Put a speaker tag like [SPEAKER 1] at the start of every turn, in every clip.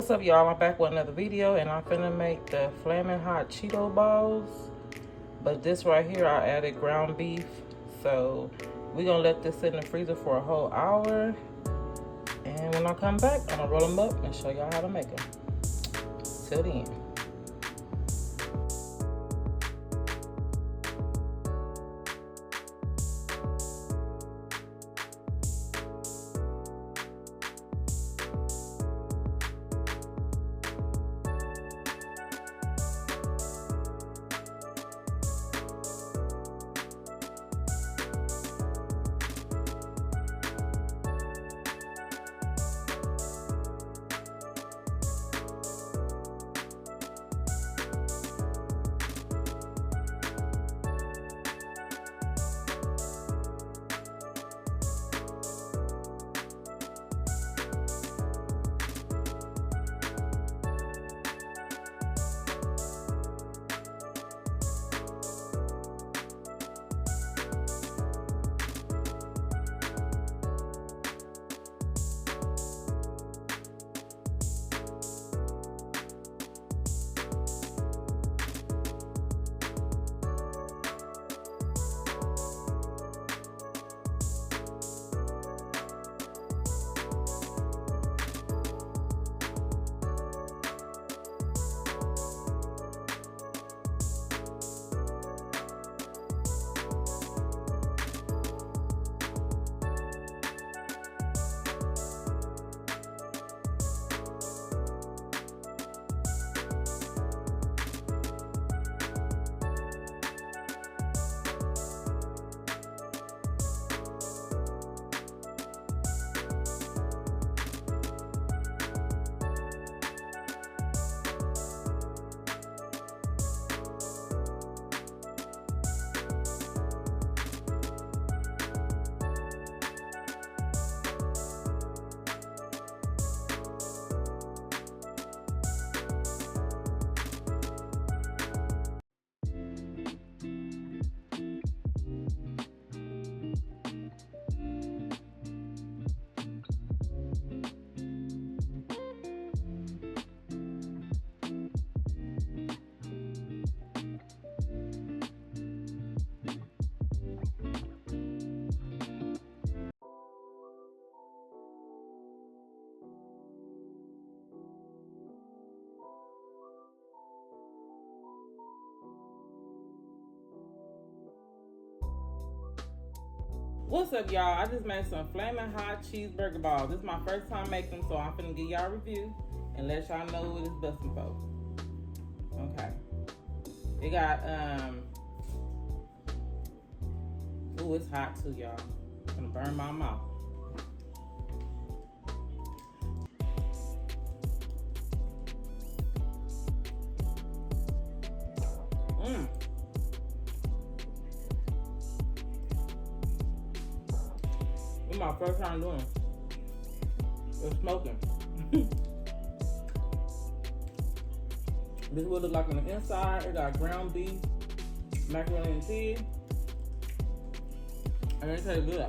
[SPEAKER 1] What's up, y'all? I'm back with another video, and I'm finna make the Flamin' Hot Cheeto balls. But this right here, I added ground beef, so we're gonna let this sit in the freezer for a whole hour. And when I come back, I'm gonna roll them up and show y'all how to make them. Till then. What's up, y'all? I just made some Flamin' Hot Cheeseburger balls. This is my first time making them, so I'm finna give y'all a review and let y'all know what it's busting for. Okay. It got, ooh, it's hot too, y'all. It's gonna burn my mouth. This is my first time doing it. It's smoking. This is what it look like on the inside. It got ground beef, macaroni and cheese, and it tastes good.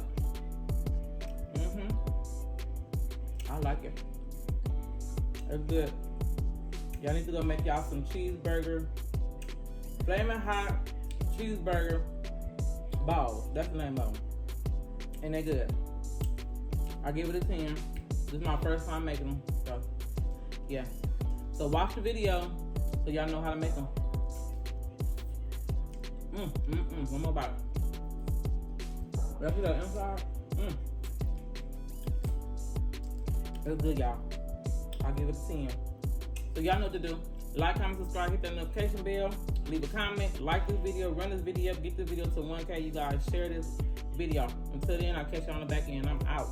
[SPEAKER 1] I like it. It's good. Y'all need to go make y'all some cheeseburger, Flamin' Hot Cheeseburger balls. That's the name of them. And they're good. I give it a 10. This is my first time making them. So, yeah. So watch the video so y'all know how to make them. One more bite. Let's see that inside. It's good, y'all. I'll give it a 10. So y'all know what to do. Like, comment, subscribe, hit that notification bell. Leave a comment, like this video, run this video, get this video to 1K. You guys share this video. Until then, I'll catch you on the back end. I'm out.